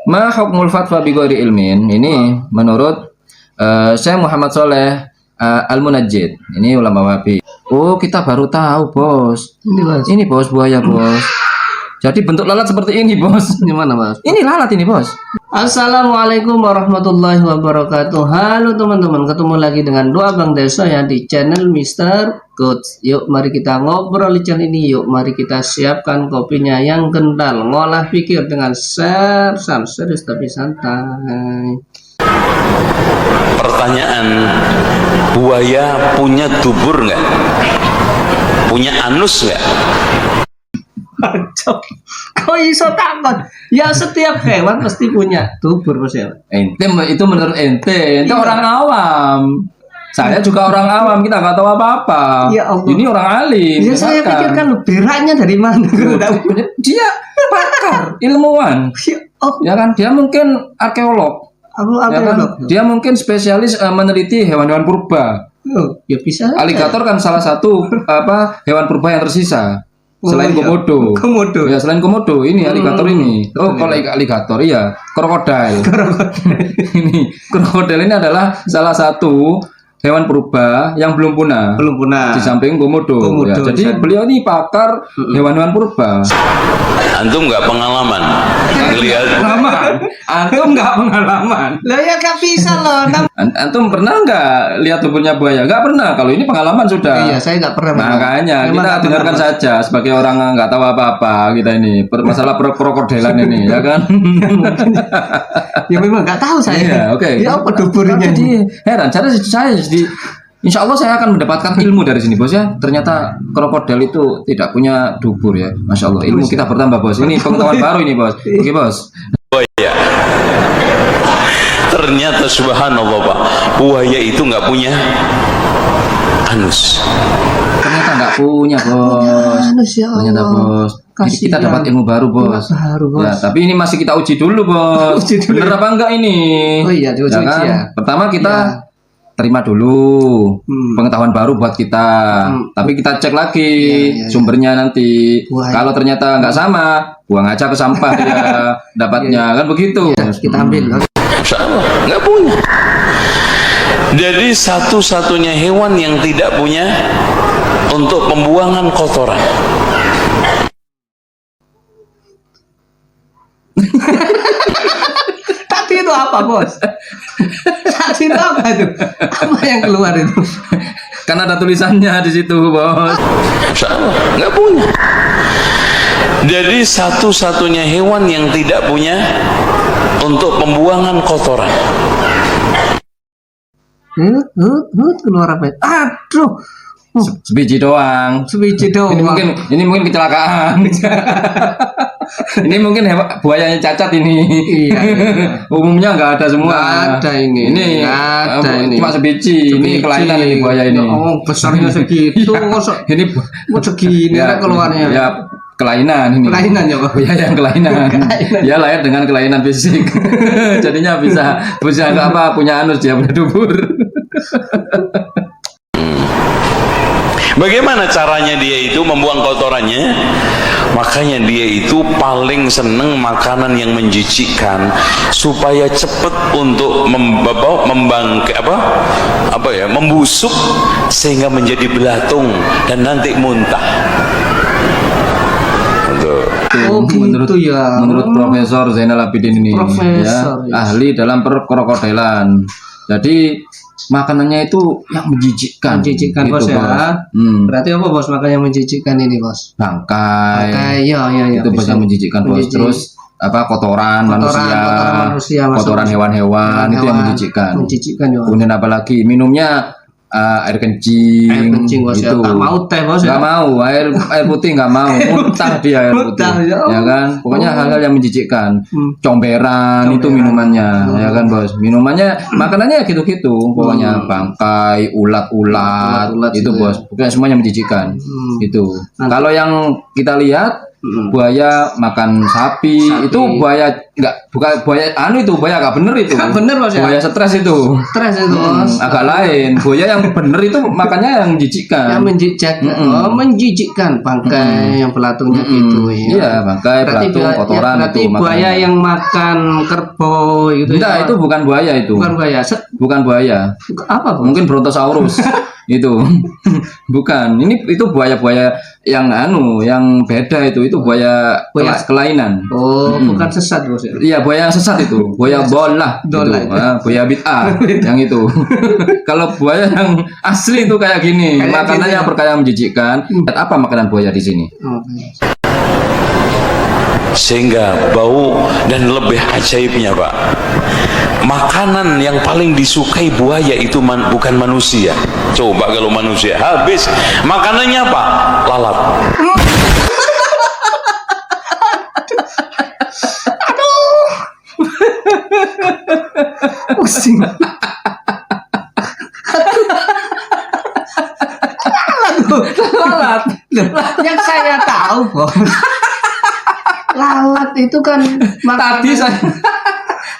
Ma hukmul fatwa bi ghairi ilmin? Ini menurut Syekh Muhammad Saleh Al-Munajjid. Ini ulama Wahabi. Oh, kita baru tahu, Bos. Ini Bos buaya, Bos. Jadi bentuk lalat seperti ini, Bos. Gimana, Bos? Ini lalat ini, Bos. Assalamualaikum warahmatullahi wabarakatuh. Halo teman-teman, ketemu lagi dengan Doa Bang Desa ya di channel Mr. Coach. Yuk mari kita ngobrol di channel ini. Yuk mari kita siapkan kopinya yang kental. Ngolah pikir dengan serius tapi santai. Pertanyaan, buaya punya dubur nggak? Punya anus nggak? Kok iso takut? Ya setiap hewan pasti punya dubur, Bos ya. Ente itu menurut ente orang awam. Saya juga orang awam, kita nggak tahu apa-apa. Ya Allah. Ini orang alim. Ya saya pikirkan beraknya dari mana? Dia pakar, ilmuwan. Ya kan, dia mungkin arkeolog. Ya kan? Dia mungkin spesialis meneliti hewan-hewan purba. Ya bisa. Aligator kan salah satu hewan purba yang tersisa. Selain komodo. Ya, selain komodo ini aligator ini. Oh, kalau aligator iya, krokodil. Ini krokodil ini adalah salah satu hewan purba yang belum punah. Di samping komodo. Ya, jadi beliau ini pakar hewan-hewan purba. Antum nggak pengalaman lihat? Antum nggak pengalaman. Lah ya nggak bisa loh. Antum pernah nggak lihat tubuhnya buaya? Nggak pernah. Kalau ini pengalaman sudah. Iya, saya nggak pernah. Makanya kita dengarkan saja sebagai orang nggak tahu apa-apa kita ini masalah krokodilan ini, ya kan? Ya memang nggak tahu saya. Iya, oke. Ya apa duburnya? Jadi heran. Saya Insya Allah saya akan mendapatkan ilmu dari sini, Bos ya. Ternyata krokodil itu tidak punya dubur ya. Masya Allah, ilmu kita bertambah, Bos. Ini pengetahuan baru ini, Bos. Oke, Bos. Buaya. Ternyata subhanallah, Pak, buaya itu nggak punya anus. Ternyata nggak punya, Bos. Ternyata, Bos. Jadi kita dapat ilmu baru, Bos. Ya, tapi ini masih kita uji dulu, Bos. Bener apa enggak ini? Oh iya, diuji kan? ya. Pertama kita terima dulu pengetahuan baru buat kita, tapi kita cek lagi sumbernya nanti. Kalau ternyata nggak sama, buang aja ke sampah ya dapatnya kan begitu. Kita ambil. Nggak punya. Jadi satu-satunya hewan yang tidak punya untuk pembuangan kotoran. Tadi itu apa, Bos? Tadi itu apa itu? Apa yang keluar itu? Kan ada tulisannya di situ, Bos. Nggak punya. Jadi satu-satunya hewan yang tidak punya untuk pembuangan kotoran. Keluar apa? Aduh. Sebiji doang. Ini mungkin kecelakaan. Ini mungkin buayanya cacat ini. Iya. Umumnya nggak ada semua. Nggak ada ini. Cuma sebiji. Ini kelainan ini buaya ini. Oh, besarnya segitu. Ini segini ya, keluarnya. Ya, kelainan ini. Kelainan ya, Pak. Buaya yang kelainan. Dia lahir dengan kelainan fisik. Jadinya bisa punya anus, dia punya dubur. Bagaimana caranya dia itu membuang kotorannya? Makanya dia itu paling seneng makanan yang menjijikkan supaya cepat untuk membusuk sehingga menjadi belatung dan nanti muntah. Menurut Profesor Zainal Abidin ini, ahli dalam perkrokodilan. Jadi makanannya itu yang menjijikkan. Menjijikkan, gitu, Bos ya. Berarti apa, Bos, makan yang menjijikkan ini, Bos? Bangkai. Ya. Itu Bos yang menjijikkan, Bos. Terus kotoran manusia, kotoran hewan-hewan itu yang menjijikkan. Ya. Kemudian apalagi minumnya air kencing, Bos, itu nggak mau teh, Bos, nggak mau air putih, nggak mau muntah dia air putih, ya kan. Pokoknya hal-hal yang menjijikkan. Comberan itu minumannya, ya kan, Bos. Makanannya gitu-gitu, pokoknya bangkai, ulat-ulat itu, Bos. Pokoknya semuanya menjijikkan. Itu kalau yang kita lihat Buaya makan sapi. Itu buaya bukan buaya itu buaya agak bener itu. Gak bener Bos ya. Buaya stres itu. Stres itu Bos. Agak lain. Buaya yang bener itu makannya yang jijikkan. Yang menjijikkan bangkai yang belatungnya gitu ya. Iya, bangkai, belatung, kotoran berarti itu buaya yang makan kerbau gitu. Enggak, itu bukan buaya itu. Bukan buaya. Bukan buaya. Apa Bos? Mungkin Brontosaurus. Itu. Bukan. Itu buaya-buaya yang yang beda itu. Itu buaya kelainan. Oh, bukan sesat Bos ya. Iya, buaya yang sesat itu. Buaya dolah. Dolah. Buaya bid'ah yang itu. Kalau buaya yang asli itu kayak gini, makanannya berkaya menjijikkan. Apa makanan buaya di sini? Sehingga bau dan lebih ajaibnya Pak, makanan yang paling disukai buaya itu bukan manusia. Coba kalau manusia habis makanannya apa? Lalat. Pusing. Lalat. Yang saya tahu Bos, lalat itu kan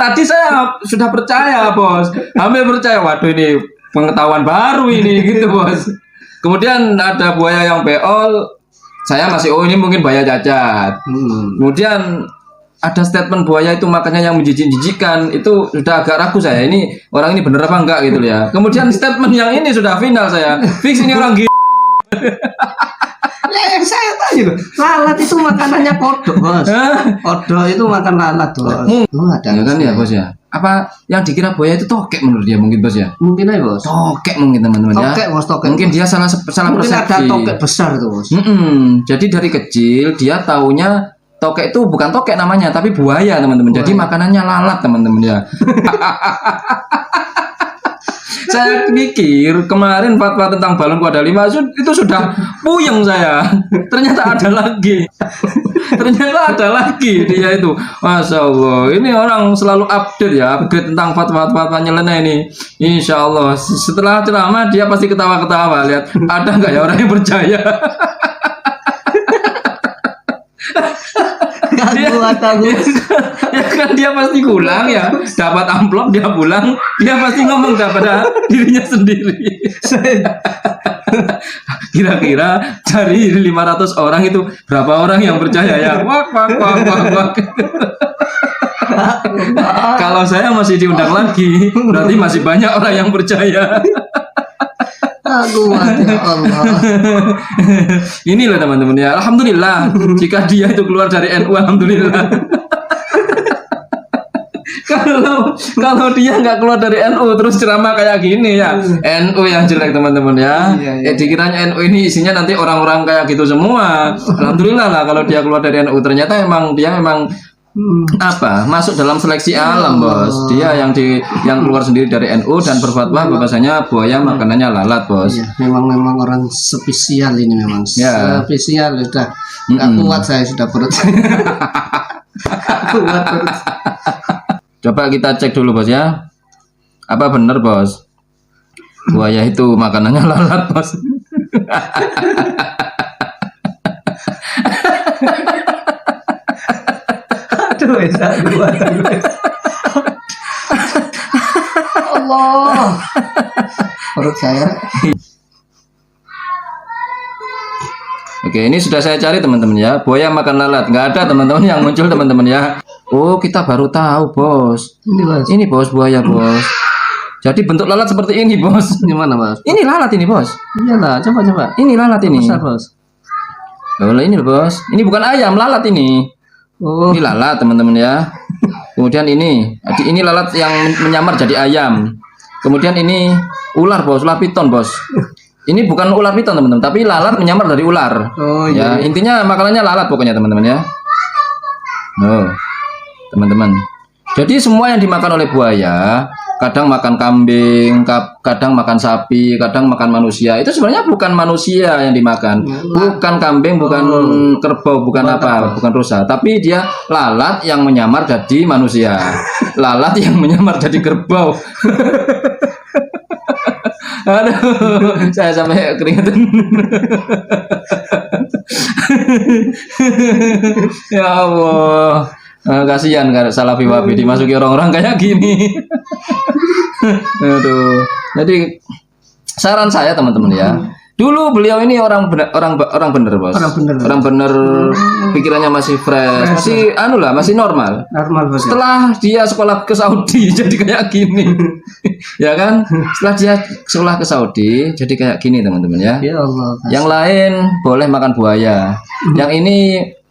Tadi saya sudah percaya Bos, hampir percaya. Waduh, ini pengetahuan baru ini gitu Bos. Kemudian ada buaya yang beol, saya masih ini mungkin buaya cacat. Kemudian ada statement buaya itu makannya yang menjijik-jijikkan, itu sudah agak ragu saya, ini orang ini bener apa enggak gitu ya. Kemudian statement yang ini sudah final, saya fix ini orang gila. Yang saya tanya loh, lalat itu makanannya kodok Bos. Kodok itu makan lalat Bos. Ada kan ya Bos ya. Apa yang dikira buaya itu tokek menurut dia mungkin Bos ya? Mungkin aja Bos. Tokek mungkin teman-teman ya. Tokek Bos, tokek. Mungkin dia salah mungkin persepsi. ada tokek besar tuh Bos. Jadi dari kecil dia taunya tokek itu bukan tokek namanya, tapi buaya teman-teman. Jadi makanannya lalat teman-teman ya. Saya pikir kemarin fatwa tentang balon kuada 5 itu sudah puyeng saya. Ternyata ada lagi. Ternyata ada lagi dia itu. Masya Allah. Ini orang selalu update ya, update tentang fatwa-fatwa nyeleneh ini. Insya Allah. Setelah ceramah dia pasti ketawa-ketawa. Lihat ada nggak ya orang yang percaya? Ya kan dia pasti pulang ya, dapat amplop dia pulang, dia pasti ngomong pada dirinya sendiri. Kira-kira dari 500 orang itu berapa orang yang percaya ya? Wak. Kalau saya masih diundang lagi, berarti masih banyak orang yang percaya. Aduh, ya Allah. Ini loh teman-teman ya. Alhamdulillah jika dia itu keluar dari NU, alhamdulillah. Kalau dia nggak keluar dari NU terus ceramah kayak gini ya, NU yang jelek teman-teman ya. Dikiranya NU ini isinya nanti orang-orang kayak gitu semua. Alhamdulillah lah kalau dia keluar dari NU, ternyata dia memang masuk dalam seleksi alam Bos. Dia yang keluar sendiri dari NU dan berfatwa bahwasanya buaya makanannya lalat Bos. Memang orang spesial ini memang. Ya. Spesial sudah nggak kuat saya, sudah perut saya. Kuat perut. Coba kita cek dulu Bos ya. Apa benar Bos? Buaya itu makanannya lalat Bos. Allah, perut saya. Oke, ini sudah saya cari teman-teman ya. Buaya makan lalat, nggak ada teman-teman yang muncul teman-teman ya. Oh, kita baru tahu Bos. Ini Bos buaya Bos. Jadi bentuk lalat seperti ini Bos. Gimana Bos? Ini lalat ini Bos. Iyalah, coba. Ini lalat ini. Besar Bos. Loh, ini loh Bos. Ini bukan ayam, lalat ini. Oh. Ini lalat teman-teman ya. Kemudian ini lalat yang menyamar jadi ayam. Kemudian ini ular Bos, ular piton Bos. Ini bukan ular piton teman-teman, tapi lalat menyamar dari ular. Oh ya, iya. intinya makanannya lalat pokoknya teman-teman ya. Oh, teman-teman. Jadi semua yang dimakan oleh buaya, kadang makan kambing, kadang makan sapi, kadang makan manusia. Itu sebenarnya bukan manusia yang dimakan, bukan kambing, bukan kerbau, bukan rusa, tapi dia lalat yang menyamar jadi manusia, lalat yang menyamar jadi kerbau. Aduh, saya sampai keringetan. Ya Allah. Kasihan kan Salafi Wahabi dimasuki orang-orang kayak gini. Aduh. Jadi saran saya teman-teman ya. Dulu beliau ini orang bener bos. Orang bener pikirannya masih fresh, masih masih normal. Normal bos. Setelah dia sekolah ke Saudi jadi kayak gini. Ya kan? Setelah dia sekolah ke Saudi jadi kayak gini teman-teman ya. Ya Allah. Yang lain boleh makan buaya. Yang ini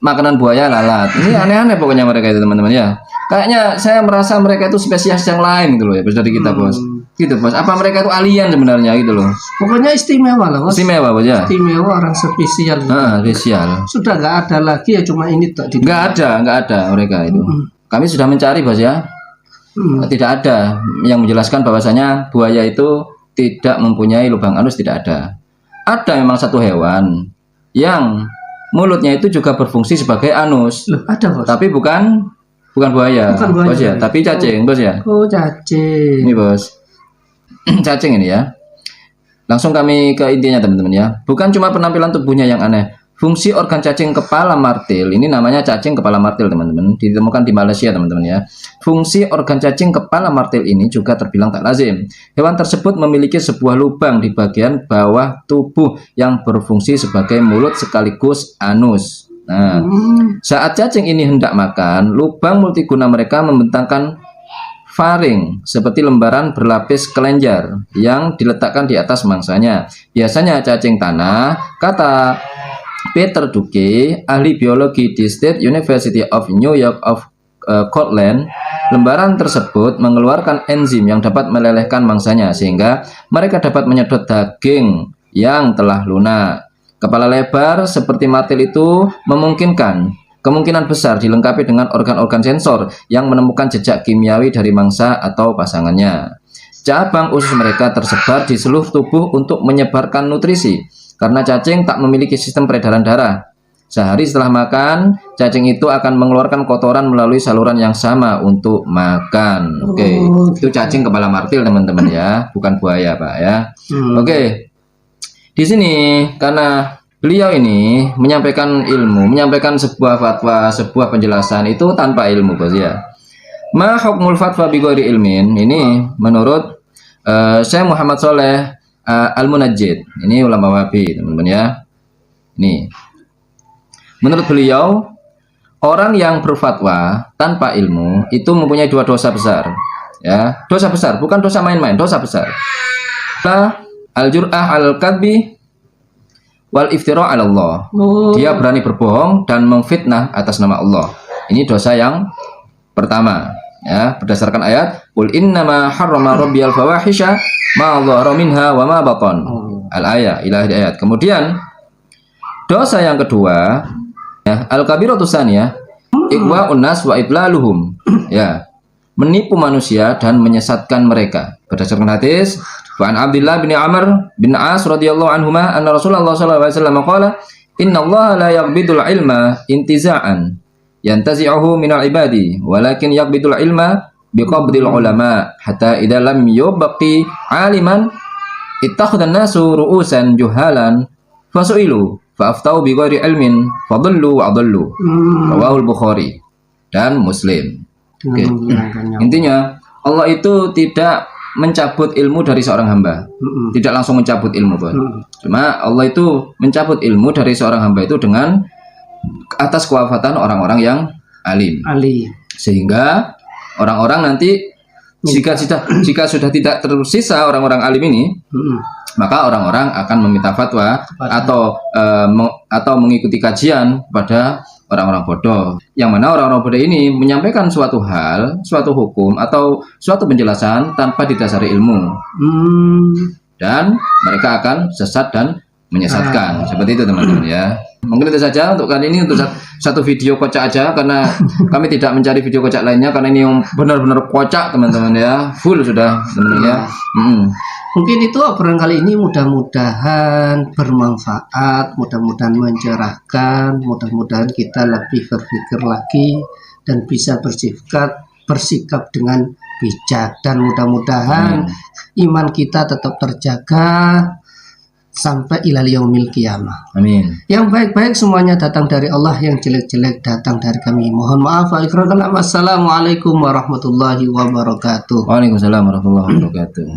makanan buaya lalat. Ini aneh-aneh pokoknya mereka itu teman-teman ya. Kayaknya saya merasa mereka itu spesies yang lain gitu loh ya dari kita bos. Gitu bos. Apa mereka itu alien sebenarnya gitu loh. Pokoknya istimewa lah bos. Istimewa bos ya. Istimewa, orang spesial. Spesial. Sudah nggak ada lagi ya, cuma ini tak. Nggak ada mereka itu. Kami sudah mencari bos ya. Tidak ada yang menjelaskan bahwasanya buaya itu tidak mempunyai lubang anus, tidak ada. Ada memang satu hewan yang mulutnya itu juga berfungsi sebagai anus. Loh, ada bos. Tapi bukan buaya, bos ya, tapi cacing bos ya. Oh cacing. Ini bos. Cacing ini ya. Langsung kami ke intinya teman-teman ya. Bukan cuma penampilan tubuhnya yang aneh. Fungsi organ cacing kepala martil, ini namanya cacing kepala martil teman-teman, ditemukan di Malaysia teman-teman ya. Fungsi organ cacing kepala martil ini juga terbilang tak lazim. Hewan tersebut memiliki sebuah lubang di bagian bawah tubuh yang berfungsi sebagai mulut sekaligus anus. Nah, saat cacing ini hendak makan, lubang multiguna mereka membentangkan faring seperti lembaran berlapis kelenjar yang diletakkan di atas mangsanya. Biasanya cacing tanah, kata Peter Duke, ahli biologi di State University of New York of Scotland, lembaran tersebut mengeluarkan enzim yang dapat melelehkan mangsanya sehingga mereka dapat menyedot daging yang telah lunak. Kepala lebar seperti martil itu kemungkinan besar dilengkapi dengan organ-organ sensor yang menemukan jejak kimiawi dari mangsa atau pasangannya. Cabang usus mereka tersebar di seluruh tubuh untuk menyebarkan nutrisi. Karena cacing tak memiliki sistem peredaran darah. Sehari setelah makan, cacing itu akan mengeluarkan kotoran melalui saluran yang sama untuk makan. Oke, itu cacing kepala martil teman-teman ya, bukan buaya Pak ya. Oke. Di sini karena beliau ini menyampaikan ilmu, menyampaikan sebuah fatwa, sebuah penjelasan itu tanpa ilmu bos ya. Ma hukmul fatwa bi ghairi ilmin, ini menurut Syekh Muhammad Shaleh Al-Munajjid, ini ulama Wahabi teman-teman ya. Ini menurut beliau, orang yang berfatwa tanpa ilmu itu mempunyai dua dosa besar ya. Dosa besar, bukan dosa main-main, dosa besar. Al-jur'ah al-kadbi wal iftira 'ala Allah. Dia berani berbohong dan memfitnah atas nama Allah. Ini dosa yang pertama ya, berdasarkan ayat qul innama harrama rabbiyal fawahisha ma dhahara minha wa ma batan. Al-ayat ila ayat. Kemudian dosa yang kedua ya, al-kabiratu tsaniyah ighwa'un nas wa idlaluhum. Ya, menipu manusia dan menyesatkan mereka. Berdasarkan hadis Wa Abdullah bin Amr bin As radhiyallahu anhuma anna Rasulullah sallallahu alaihi wasallam qala inna Allah la yaqbidul ilma intiza'an yantazi'uhu minal ibadi walakin yaqbidul ilma biqabdil ulama hatta idza lam yubqi aliman ittakhadhan nasu ru'usan juhalan fasu'ilu fa'aftau bi ghairi ilmin fadallu wa adallu. Rawahul Bukhari dan Muslim. Okay. Intinya Allah itu tidak mencabut ilmu dari seorang hamba. Tidak langsung mencabut ilmu, Bos. Cuma Allah itu mencabut ilmu dari seorang hamba itu dengan atas kewafatan orang-orang yang alim. Sehingga orang-orang nanti jika sudah tidak tersisa orang-orang alim ini, maka orang-orang akan meminta fatwa atau mengikuti kajian pada orang-orang bodoh. Yang mana orang-orang bodoh ini menyampaikan suatu hal, suatu hukum atau suatu penjelasan tanpa didasari ilmu. Dan mereka akan sesat dan menyesatkan. Seperti itu teman-teman ya. Mungkin itu saja untuk kali ini, untuk satu video kocak aja, karena kami tidak mencari video kocak lainnya, karena ini yang benar-benar kocak teman-teman ya, full sudah teman-teman ya. Mungkin itu obrolan kali ini mudah-mudahan bermanfaat, mudah-mudahan mencerahkan, mudah-mudahan kita lebih berpikir lagi dan bisa bersikap dengan bijak, dan mudah-mudahan iman kita tetap terjaga sampai ilal yaumil qiyamah. Amin. Yang baik-baik semuanya datang dari Allah, yang jelek-jelek datang dari kami. Mohon maaf. Assalamualaikum warahmatullahi wabarakatuh. Waalaikumsalam warahmatullahi wabarakatuh.